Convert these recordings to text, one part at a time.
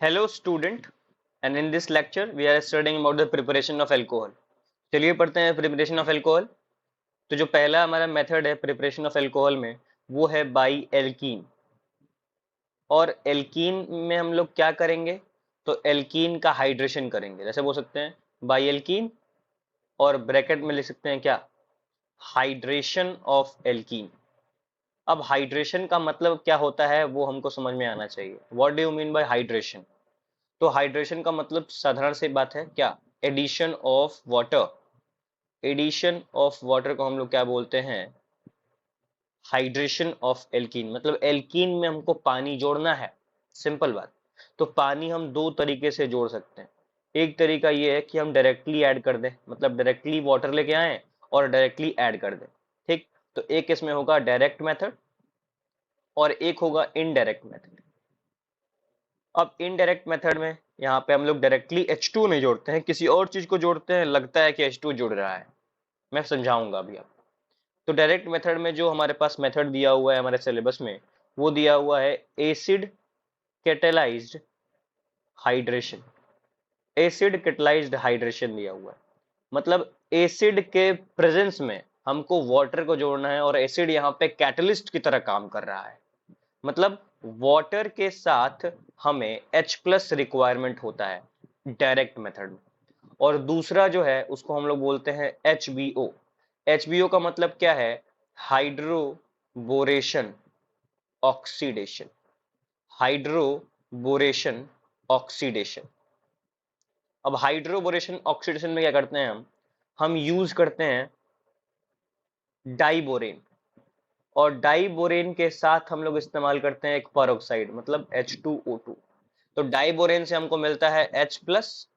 Hello student, and in this lecture we are studying about the preparation of alcohol. चलिए पढ़ते हैं preparation of alcohol. तो जो पहला हमारा मेथड है preparation of alcohol में वो है बाई एल्कीन. और एल्कीन में हम लोग क्या करेंगे? तो एल्कीन का हाइड्रेशन करेंगे. जैसे बोल सकते हैं बाई एल्कीन और ब्रैकेट में लिख सकते हैं क्या? Hydration of alkene. अब हाइड्रेशन का मतलब क्या होता है वो हमको समझ में आना चाहिए. What do you mean by hydration? तो हाइड्रेशन का मतलब साधारण सी बात है क्या? Addition of water. Addition of water को हम लोग क्या बोलते हैं? Hydration of alkene. मतलब एल्कीन में हमको पानी जोड़ना है. सिंपल बात. तो पानी हम दो तरीके से जोड़ सकते हैं. एक तरीका ये है कि हम डायरेक्टली ऐड कर दें, मतलब डायरेक्टली वाटर लेके आए और डायरेक्टली ऐड कर दें. ठीक. तो एक इसमें होगा डायरेक्ट मेथड और एक होगा इनडायरेक्ट मेथड. अब इनडायरेक्ट मेथड में यहाँ पे हम लोग डायरेक्टली H2 नहीं जोड़ते हैं, किसी और चीज को जोड़ते हैं, लगता है कि H2 जुड़ रहा है. मैं समझाऊंगा अभी आपको. तो डायरेक्ट मेथड में जो हमारे पास मेथड दिया हुआ है हमारे सिलेबस में वो दिया हुआ है acid catalysed hydration. Acid catalysed hydration दिया हुआ है. मतलब एसिड के प्रेजेंस में हमको वाटर को जोड़ना है और एसिड यहाँ पे कैटलिस्ट की तरह काम कर रहा है. मतलब वाटर के साथ हमें H प्लस रिक्वायरमेंट होता है डायरेक्ट मेथड में. और दूसरा जो है उसको हम लोग बोलते हैं HBO. HBO का मतलब क्या है? Hydroboration oxidation. Hydroboration oxidation. अब हाइड्रोबोरेशन ऑक्सीडेशन में क्या करते हैं हम यूज करते हैं डाइबोरेन. और डाइबोरेन के साथ हम लोग इस्तेमाल करते हैं एक पेरोक्साइड, मतलब H2O2. तो डाइबोरेन से हमको मिलता है H प्लस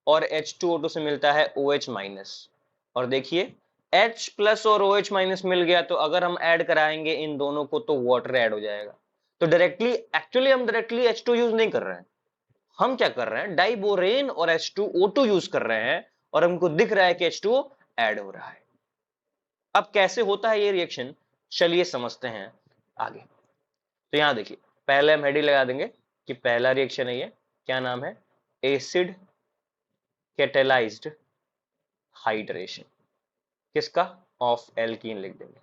और H2O2 से मिलता है OH माइनस. और देखिए H प्लस और OH माइनस मिल गया तो अगर हम ऐड कराएंगे इन दोनों को तो वाटर ऐड हो जाएगा. तो डायरेक्टली एक्चुअली हम डायरेक्टली H2 यूज नहीं कर रहे हैं. हम क्या कर रहे हैं? डाइबोरेन और H2O2 यूज कर रहे हैं और हमको दिख रहा है कि H2O ऐड हो रहा है. अब कैसे होता है ये रिएक्शन, चलिए समझते हैं आगे. तो यहां देखिए पहले हम हेडिंग लगा देंगे कि पहला रिएक्शन है ये. क्या नाम है? Acid catalysed hydration. किसका? ऑफ एल्कीन लिख देंगे.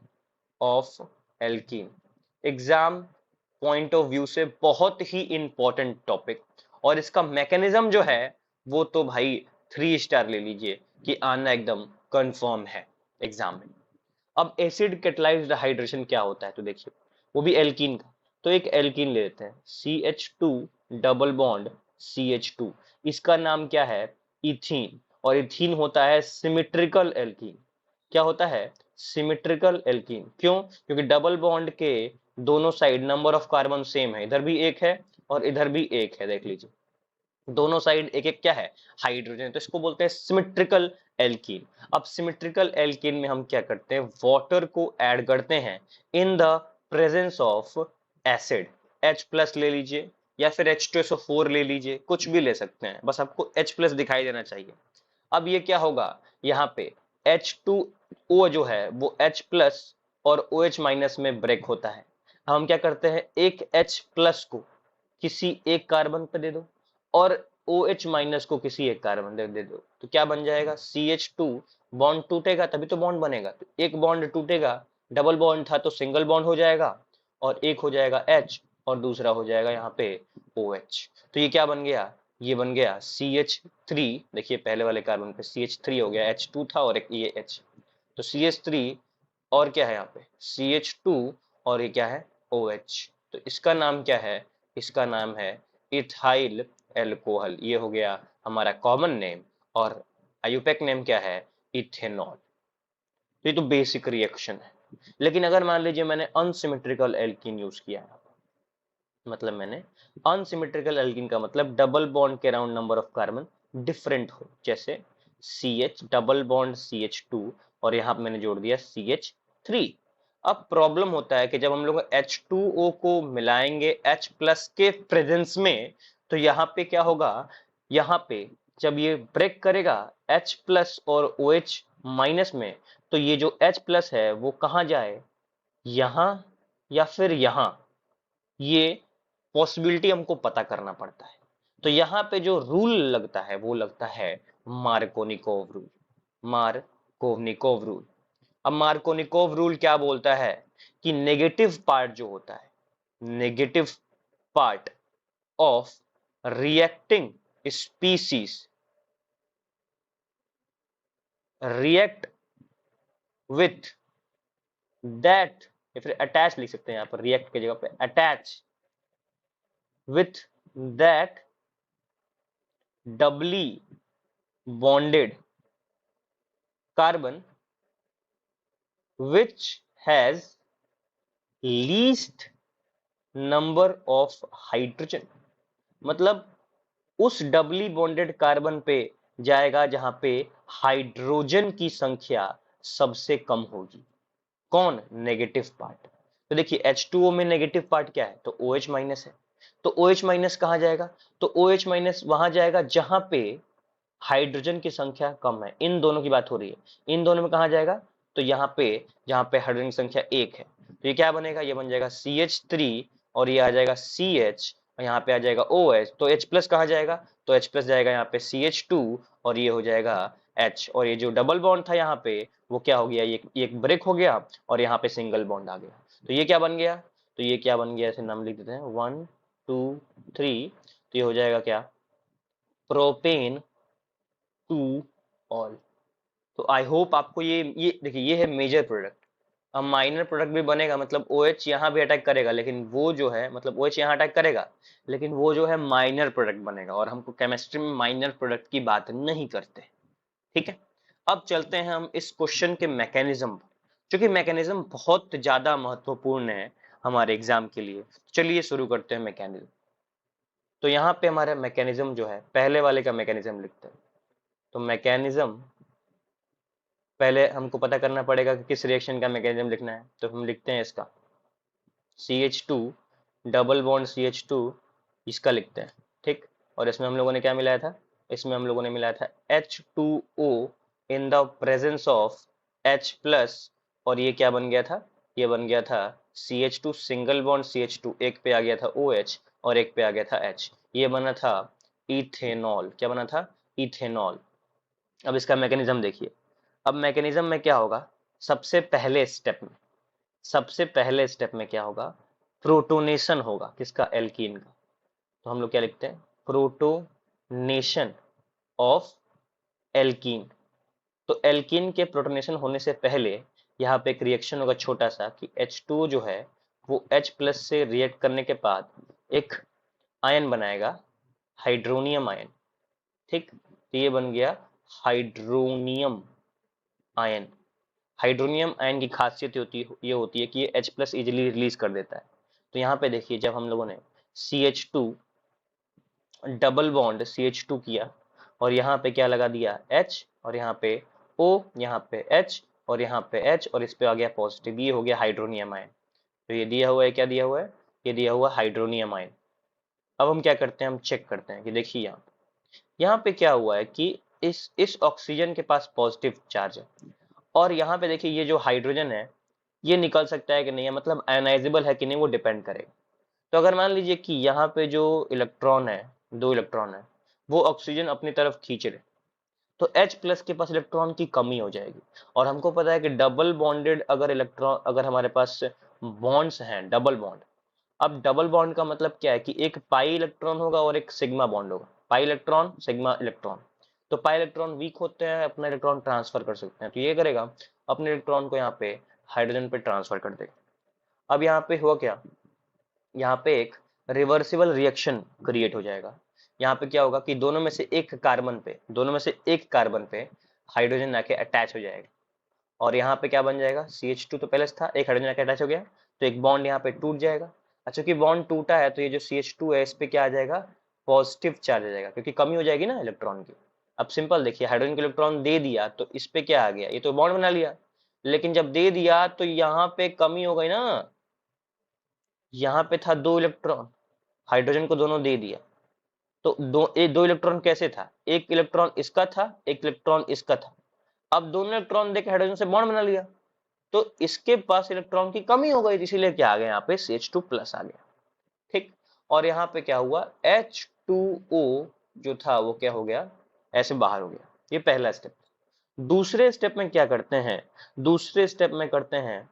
Of alkene. Exam point of view से बहुत ही इंपॉर्टेंट टॉपिक. और इसका मैकेनिज्म जो है वो तो भाई 3 स्टार ले लीजिए कि आना एकदम कंफर्म है एग्जाम में. अब एसिड कैटेलाइज्ड हाइड्रेशन क्या होता है तो देखिए वो भी एल्कीन का. तो एक एल्कीन ले लेते हैं CH2 डबल बॉन्ड CH2. इसका नाम क्या है? इथीन. और इथीन होता है सिमेट्रिकल एल्कीन. क्या होता है? Symmetrical alkene. क्यों? क्योंकि डबल बॉन्ड के दोनों side number of carbon same है. इधर भी एक है और इधर भी एक है. देख लीजिए दोनों साइड एक एक क्या है? हाइड्रोजन. तो इसको बोलते हैं सिमेट्रिकल एल्कीन. अब सिमेट्रिकल एल्कीन में हम क्या करते हैं? वाटर को ऐड करते हैं in the presence of acid. H plus ले लीजिए या फिर H2SO4 ले लीजिए, कुछ भी ले सकते हैं, बस आपको H प्लस दिखाई देना चाहिए. अब ये क्या होगा? यहाँ पे H2O जो है वो H प्लस और OH माइनस में ब्रेक होता है. हम क्या करते हैं? एक H प्लस को किसी एक कार्बन पे दे दो और OH माइनस को किसी एक कार्बन दे दो. तो क्या बन जाएगा? CH2 बॉन्ड टूटेगा तभी तो बॉन्ड बनेगा. तो एक बॉन्ड टूटेगा, डबल बॉन्ड था तो सिंगल बॉन्ड हो जाएगा और एक हो जाएगा H और दूसरा हो जाएगा यहाँ पे OH. तो ये क्या बन गया? ये बन गया CH3. देखिए पहले वाले कार्बन पे CH3 हो गया, H2 था और एक ये H. तो CH3 और क्या है यहाँ पे? CH2 और ये क्या है? OH. तो इसका नाम क्या है? इसका नाम है इथाइल एल्कोहल. ये हो गया हमारा कॉमन नेम. और आयुपैक नेम क्या है? इथेनॉल. तो ये तो बेसिक रिएक्शन है. लेकिन अगर मान लीजिए मैंने अनसिमेट्रिकल एल्कीन यूज किया है, मतलब मैंने अनसिमेट्रिकल एल्कीन का मतलब डबल बॉन्ड के around number of carbon different हो, जैसे CH डबल बॉन्ड CH2 और यहाँ पे मैंने जोड़ दिया CH3. अब प्रॉब्लम होता है कि जब हम लोग H2O को मिलाएंगे H प्लस के प्रेजेंस में तो यहाँ पे क्या होगा? यहाँ पे जब ये ब्रेक करेगा H प्लस और OH माइनस में तो ये जो H प्लस है वो कहाँ जाए? यहाँ या फिर यहाँ. ये पॉसिबिलिटी हमको पता करना पड़ता है. तो यहाँ पे जो रूल लगता है वो लगता है मार्कोनिकोव रूल। Markovnikov rule. अब मार्कोनिकोव रूल क्या बोलता है कि नेगेटिव पार्ट जो होता है, negative part of reacting species react with that, या फिर अटैच लिख सकते हैं यहां पर, रिएक्ट की जगह पे attach with that doubly bonded carbon which has least number of hydrogen। मतलब उस डबली बॉन्डेड कार्बन पे जाएगा जहां पे हाइड्रोजन की संख्या सबसे कम होगी। कौन? Negative part. तो देखिए H2O में नेगेटिव पार्ट क्या है? तो OH माइनस है। तो OH माइनस कहां जाएगा? तो OH माइनस वहां जाएगा जहां पे हाइड्रोजन की संख्या कम है। इन दोनों की बात हो रही है, इन दोनों में कहा जाएगा? तो यहाँ पे जहां पे हाइड्रोजन की संख्या 1 है, तो ये क्या बनेगा? ये बन जाएगा CH3 और ये आ जाएगा CH और यहाँ पे आ जाएगा OH। तो H प्लस कहाँ जाएगा? तो H प्लस जाएगा यहाँ पे CH2 और ये हो जाएगा H। और ये जो डबल बॉन्ड था यहाँ पे वो क्या हो गया? ये एक ब्रेक हो गया और यहाँ पे सिंगल बॉन्ड आ गया। तो ये क्या बन गया? तो ये क्या बन गया? ऐसे नाम लिख देते हैं 1 2 3। तो ये हो जाएगा क्या? Propane two all. तो आई होप आपको ये देखिए, ये है मेजर प्रोडक्ट। अब माइनर प्रोडक्ट भी बनेगा, मतलब OH यहाँ भी अटैक करेगा, लेकिन वो जो है, मतलब OH यहाँ अटैक करेगा लेकिन वो जो है माइनर प्रोडक्ट बनेगा, और हमको केमिस्ट्री में माइनर प्रोडक्ट की बात नहीं करते। ठीक है, अब चलते हैं हम इस क्वेश्चन के मैकेनिज्म, क्योंकि मैकेनिज्म बहुत ज्यादा महत्वपूर्ण है हमारे एग्जाम के लिए। चलिए शुरू करते हैं मैकेनिज्म। तो यहाँ पे हमारा मैकेनिज्म जो है, पहले वाले का मैकेनिज्म लिखते हैं। तो मैकेनिज्म पहले हमको पता करना पड़ेगा कि किस रिएक्शन का मैकेनिज्म लिखना है। तो हम लिखते हैं इसका CH2 डबल बॉन्ड CH2, इसका लिखते हैं। ठीक, और इसमें हम लोगों ने क्या मिलाया था? इसमें हम लोगों ने मिलाया था H2O in the presence of H plus, और ये क्या बन गया था? ये बन गया था CH2 सिंगल बॉन्ड CH2, एक पे आ गया था OH और एक पे आ गया था H। ये बना था इथेनॉल। क्या बना था? इथेनॉल। अब इसका मैकेनिज्म देखिए। अब मैकेनिज्म में क्या होगा? सबसे पहले स्टेप में क्या होगा? प्रोटोनेशन होगा। किसका? एल्कीन का। तो हम लोग क्या लिखते हैं? Protonation of alkene. तो एल्कीन के प्रोटोनेशन होने से पहले यहाँ पे एक रिएक्शन होगा छोटा सा, कि H2 जो है वो H प्लस से रिएक्ट करने के बाद एक आयन बनाएगा, हाइड्रोनियम आयन। ठीक, तो ये बन गया हाइड्रोनियम आयन। हाइड्रोनियम आयन की खासियत ये होती है कि ये H प्लस इजिली रिलीज कर देता है। तो यहाँ पे देखिए, जब हम लोगों ने CH2 डबल बॉन्ड CH2 किया और यहाँ पे क्या लगा दिया? H, और यहाँ पे O, यहाँ पे H और यहाँ पे H, और इस पे आ गया पॉजिटिव, ये हो गया हाइड्रोनियम आयन। तो ये दिया हुआ है, क्या दिया हुआ है? ये दिया हुआ हाइड्रोनियम आयन। अब हम क्या करते हैं? हम चेक करते हैं कि देखिए यहाँ पे क्या हुआ है कि इस ऑक्सीजन के पास पॉजिटिव चार्ज है, और यहाँ पे देखिए ये जो हाइड्रोजन है ये निकल सकता है कि नहीं है, मतलब आयनाइजेबल है कि नहीं, वो डिपेंड करेगा। तो अगर मान लीजिए कि यहाँ पे जो इलेक्ट्रॉन है, 2 इलेक्ट्रॉन है, वो ऑक्सीजन अपनी तरफ खींच रहे, तो H प्लस के पास इलेक्ट्रॉन की कमी हो जाएगी। और हमको पता है कि डबल बॉन्डेड अगर इलेक्ट्रॉन, अगर हमारे पास बॉन्ड्स हैं डबल बॉन्ड, अब डबल बॉन्ड का मतलब क्या है कि एक पाई इलेक्ट्रॉन होगा और एक सिग्मा बॉन्ड होगा। Pi electron, sigma electron. तो पाई इलेक्ट्रॉन वीक होते हैं, अपना इलेक्ट्रॉन ट्रांसफर कर सकते हैं, तो ये करेगा अपने इलेक्ट्रॉन को यहाँ पे हाइड्रोजन पे ट्रांसफर कर देगा। अब यहाँ पे हुआ क्या? यहाँ पे एक रिवर्सिबल रिएक्शन क्रिएट हो जाएगा। यहाँ पे क्या होगा कि दोनों में से एक कार्बन पे हाइड्रोजन आके अटैच हो जाएगा, और यहाँ पे क्या बन जाएगा? CH2 तो पहले से था, एक हाइड्रोजन आके अटैच हो गया, तो एक बॉन्ड यहाँ पे टूट जाएगा। अच्छा, कि बॉन्ड टूटा है तो ये जो CH2 है इस पे क्या आ जाएगा? पॉजिटिव चार्ज आ जाएगा, क्योंकि कमी हो जाएगी ना इलेक्ट्रॉन की। अब सिंपल देखिए, हाइड्रोजन को इलेक्ट्रॉन दे दिया तो इस पे क्या आ गया? ये तो बॉन्ड बना लिया, लेकिन जब दे दिया तो यहाँ पे कमी हो गई ना। यहाँ पे था 2 इलेक्ट्रॉन, हाइड्रोजन को दोनों दे दिया, तो दो इलेक्ट्रॉन कैसे था? एक इलेक्ट्रॉन इसका था, एक इलेक्ट्रॉन इसका था। अब दोनों इलेक्ट्रॉन देके हाइड्रोजन से बॉन्ड बना लिया, तो इसके पास इलेक्ट्रॉन की कमी हो गई, इसीलिए क्या आ गया? यहाँ पे CH2 प्लस आ गया। ठीक, और यहाँ पे क्या हुआ? H H2O जो था वो क्या हो गया, ऐसे बाहर हो गया। ये पहला स्टेप। दूसरे स्टेप में क्या करते हैं, दूसरे स्टेप में करते हैं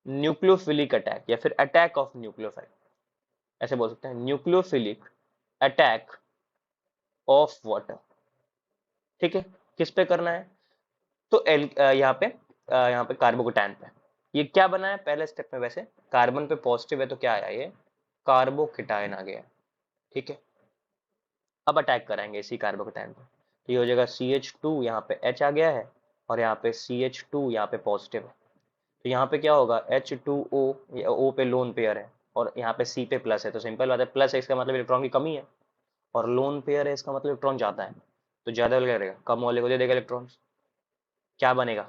न्यूक्लियोफिलिक अटैक या फिर अटैक ऑफ न्यूक्लियोफाइल, ऐसे बोल सकते हैं, न्यूक्लियोफिलिक अटैक ऑफ वाटर। ठीक है, किस पे करना है, तो यहाँ पे कार्बोकेटायन पे। ये क्या बना है पहले स्टेप में, वैसे कार्बन पे पॉजिटिव है तो क्या आया, ये कार्बोकेटायन आ गया। ठीक है, अब अटैक कराएंगे इसी कार्बोकेटायन पे, तो ये हो जाएगा CH2, यहाँ पे H आ गया है और यहाँ पे CH2 यहाँ पे पॉजिटिव है, तो यहाँ पे क्या होगा H2O, ये O पे लोन पेयर है और यहाँ पे C पे प्लस है, तो सिंपल बात है, प्लस है इसका मतलब इलेक्ट्रॉन की कमी है, और लोन पेयर है इसका मतलब इलेक्ट्रॉन ज्यादा है, तो ज्यादा करेगा, कम वाले को दे देगा इलेक्ट्रॉन, क्या बनेगा,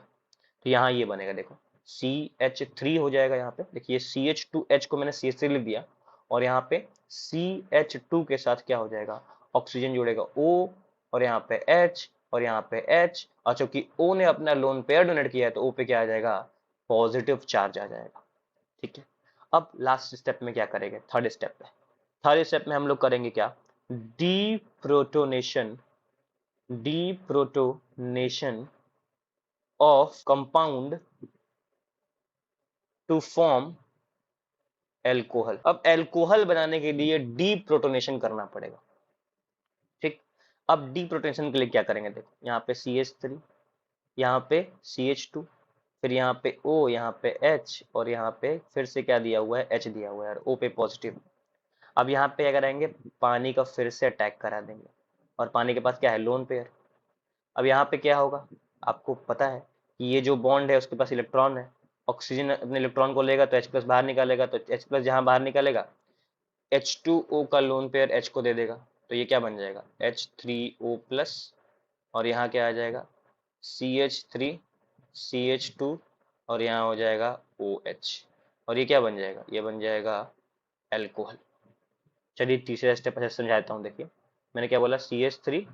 तो यहाँ ये बनेगा, देखो CH3 हो जाएगा। यहाँ पे देखिए CH2H को मैंने CH3 लिख दिया, और यहाँ पे CH2 के साथ क्या हो जाएगा, ऑक्सीजन जुड़ेगा O, और यहाँ पे H, और यहाँ पे H, और चूंकि O ने अपना लोन पेयर डोनेट किया है तो O पे क्या आ जाएगा, पॉजिटिव चार्ज आ जाएगा। ठीक है, अब लास्ट स्टेप में क्या करेंगे, थर्ड स्टेप में, थर्ड स्टेप में हम लोग करेंगे क्या, deprotonation, deprotonation of compound to form alcohol. अब एल्कोहल बनाने के लिए डीप्रोटोनेशन करना पड़ेगा। ठीक, अब डीप्रोटोनेशन के लिए क्या करेंगे, देखो यहाँ पे CH3, यहाँ पे CH2, फिर यहाँ पे O, यहाँ पे H, और यहाँ पे फिर से क्या दिया हुआ है, H दिया हुआ है, और O पे पॉजिटिव। अब यहाँ पे क्या करेंगे, पानी का फिर से अटैक करा देंगे, और पानी के पास क्या है, लोन पेयर। अब यहाँ पे क्या होगा, आपको पता है कि ये जो बॉन्ड है उसके पास इलेक्ट्रॉन है, ऑक्सीजन अपने इलेक्ट्रॉन को लेगा तो H प्लस बाहर निकालेगा, तो H प्लस जहां बाहर निकालेगा H2O का लोन पेयर H को दे देगा, तो ये क्या बन जाएगा, H3O प्लस, और यहाँ क्या आ जाएगा, CH3 CH2, और यहाँ हो जाएगा OH, और ये क्या बन जाएगा, ये बन जाएगा एल्कोहल। चलिए तीसरा स्टेप ऐसे समझाता हूँ, देखिए मैंने क्या बोला, CH3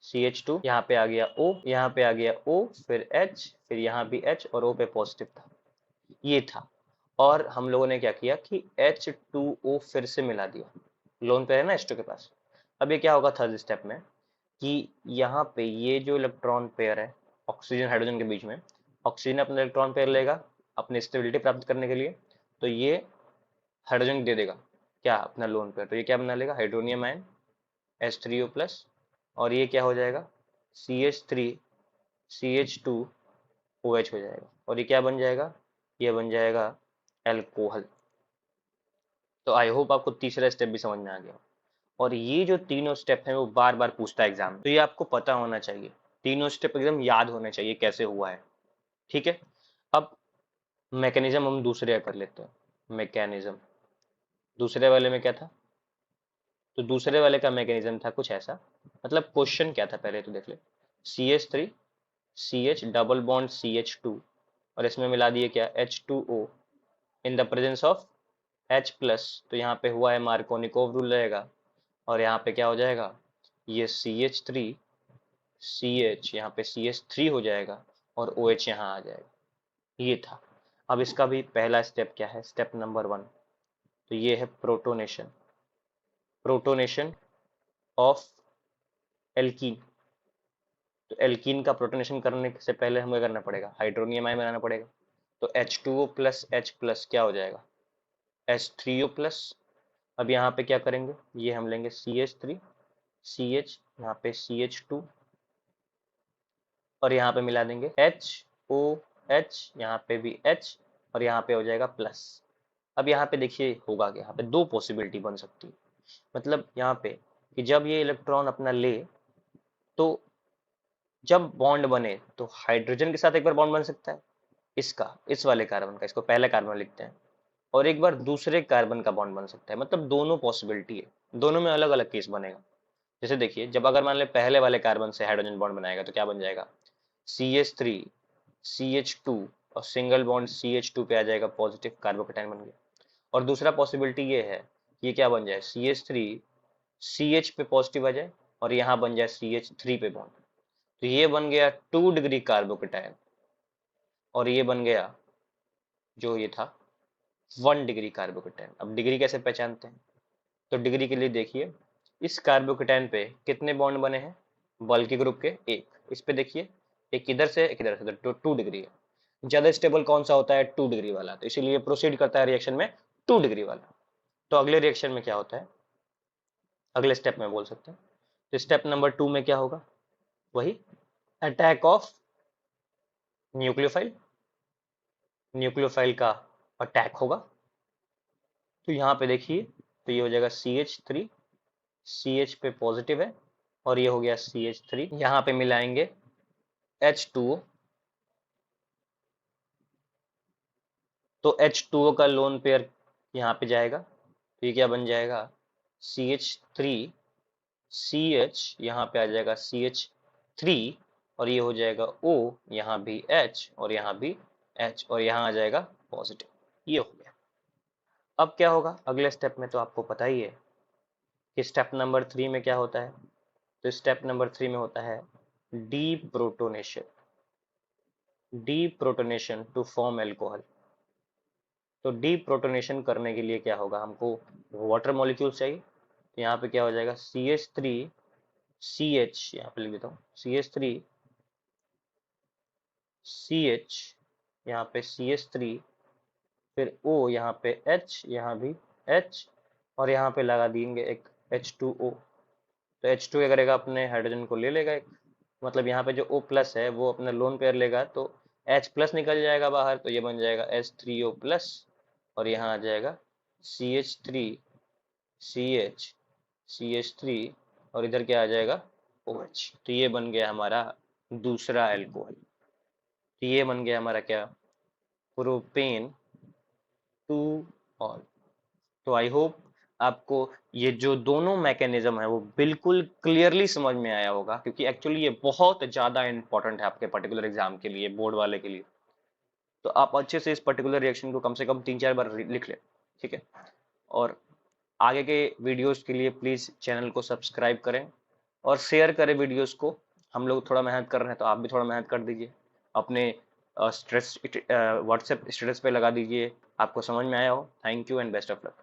CH2, यहाँ पे आ गया O, यहाँ पे आ गया O, फिर H, फिर यहाँ भी H, और O पे पॉजिटिव था, ये था। और हम लोगों ने क्या किया कि H2O फिर से मिला दिया, लोन पे है ना H2 के पास। अब ये क्या होगा थर्ड स्टेप में, कि यहाँ पे ये जो इलेक्ट्रॉन पेयर है ऑक्सीजन हाइड्रोजन के बीच में, ऑक्सीजन अपना इलेक्ट्रॉन पेयर लेगा अपनी स्टेबिलिटी प्राप्त करने के लिए, तो ये हाइड्रोजन दे देगा क्या, अपना लोन पेयर, तो ये क्या बना लेगा, हाइड्रोनियम आयन H3O प्लस, और ये क्या हो जाएगा, CH3 CH2 OH हो जाएगा, और ये क्या बन जाएगा, ये बन जाएगा एल्कोहल। तो आई होप आपको तीसरा स्टेप भी समझ में आ गया, और ये जो तीनों स्टेप हैं वो बार बार पूछता है एग्जाम, तो ये आपको पता होना चाहिए, तीनों स्टेप एकदम याद होने चाहिए कैसे हुआ है। ठीक है, अब मैकेनिज्म हम दूसरे कर लेते हैं, मैकेनिज्म दूसरे वाले में क्या था, तो दूसरे वाले का मैकेनिज्म था कुछ ऐसा, मतलब क्वेश्चन क्या था पहले तो देख ले, CH3 CH double bond CH2, और इसमें मिला दिए क्या, H2O in the presence of H plus, तो यहाँ पे हुआ है मार्कोनिकोव रूल रहेगा, और यहाँ पे क्या हो जाएगा, ये CH3 CH यहाँ पे CH3 हो जाएगा, और OH यहाँ आ जाएगा, ये था। अब इसका भी पहला स्टेप क्या है, स्टेप नंबर 1, तो ये है प्रोटोनेशन, प्रोटोनेशन ऑफ एल्कीन। तो एल्कीन का प्रोटोनेशन करने से पहले हमें करना पड़ेगा, हाइड्रोनियम आयन बनाना पड़ेगा, तो H2O प्लस H प्लस क्या हो जाएगा, H3O प्लस। अब यहाँ पे क्या करेंगे, ये हम लेंगे CH3 CH, यहाँ पे CH2, और यहाँ पे मिला देंगे HOH, यहाँ पे भी H, और यहाँ पे हो जाएगा प्लस। अब यहाँ पे देखिए होगा कि यहाँ पे दो पॉसिबिलिटी बन सकती है, मतलब यहाँ पे कि जब ये इलेक्ट्रॉन अपना ले, तो जब बॉन्ड बने तो हाइड्रोजन के साथ एक बार बॉन्ड बन सकता है, इसका इस वाले कार्बन का, इसको पहले कार्बन लिखते हैं, और एक बार दूसरे कार्बन का बॉन्ड बन सकता है, मतलब दोनों पॉसिबिलिटी है, दोनों में अलग अलग केस बनेगा। जैसे देखिए, जब अगर मान ले पहले वाले कार्बन से हाइड्रोजन बॉन्ड बनाएगा तो क्या बन जाएगा, CH3 CH2, और सिंगल बॉन्ड CH2 पे आ जाएगा पॉजिटिव, कार्बोकेटायन बन गया। और दूसरा पॉसिबिलिटी ये है कि ये क्या बन जाए, CH3 CH पे पॉजिटिव आ जाए, और यहाँ बन जाए CH3 पे बॉन्ड, तो ये बन गया 2 डिग्री कार्बोकेटायन, और ये बन गया जो ये था 1 डिग्री कार्बोकेटायन। अब डिग्री कैसे पहचानते हैं, तो डिग्री के लिए देखिए इस कार्बोकेटाइन पे कितने बॉन्ड बने हैं? बल्कि ग्रुप के एक। इस पे देखिए, एक इधर से एक इधर से, तो 2 डिग्री है। ज्यादा स्टेबल कौन सा होता है? 2 डिग्री वाला। तो इसीलिए प्रोसीड करता है रिएक्शन में 2 डिग्री वाला। तो अगले रिएक्शन में क्या होता है, अगले स्टेप में बोल सकते हैं। तो स्टेप नंबर 2 में क्या होगा? वही अटैक ऑफ न्यूक्लियोफाइल, न्यूक्लियोफाइल का अटैक होगा। तो यहाँ पे देखिए, तो ये हो जाएगा CH3, CH पे पॉजिटिव है और ये हो गया CH3। यहाँ पे मिलाएंगे H2O, तो H2O का लोन पेयर यहाँ पे जाएगा, तो ये क्या बन जाएगा? CH3 CH, यहाँ पे आ जाएगा CH3 और ये हो जाएगा O, यहाँ भी H और यहाँ भी H और यहाँ आ जाएगा पॉजिटिव। ये हो गया। अब क्या होगा अगले स्टेप में? तो आपको पता ही है कि स्टेप नंबर 3 में क्या होता है। तो स्टेप नंबर 3 में होता है deprotonation, deprotonation to form alcohol. तो डीप्रोटोनेशन करने के लिए क्या होगा? हमको वाटर मॉलिक्यूल चाहिए। तो यहाँ पे क्या हो जाएगा? CH3 CH, यहाँ पे लिख देता हूँ CH3 CH, यहाँ पे CH3, फिर O, यहाँ पे H, यहाँ भी H और यहाँ पे लगा देंगे एक H2O। तो H2 क्या करेगा? अपने हाइड्रोजन को ले लेगा एक, मतलब यहाँ पे जो O प्लस है वो अपना लोन पेयर लेगा, तो H प्लस निकल जाएगा बाहर, तो ये बन जाएगा H3O प्लस और यहाँ आ जाएगा CH3 CH CH3 और इधर क्या आ जाएगा? OH। तो ये बन गया हमारा दूसरा एल्कोहल। तो ये बन गया हमारा क्या? Propane 2 all. तो आई होप आपको ये जो दोनों मैकेनिज्म है वो बिल्कुल क्लियरली समझ में आया होगा, क्योंकि एक्चुअली ये बहुत ज्यादा इंपॉर्टेंट है आपके पर्टिकुलर एग्जाम के लिए, बोर्ड वाले के लिए। तो आप अच्छे से इस पर्टिकुलर रिएक्शन को कम से कम 3-4 बार लिख लें, ठीक है। और आगे के वीडियोस के लिए प्लीज चैनल को सब्सक्राइब करें और शेयर करें वीडियोस को। हम लोग थोड़ा मेहनत कर रहे हैं, तो आप भी थोड़ा मेहनत कर दीजिए, अपने स्ट्रेस व्हाट्सएप स्टेटस पे लगा दीजिए। आपको समझ में आया हो। Thank you and best of luck.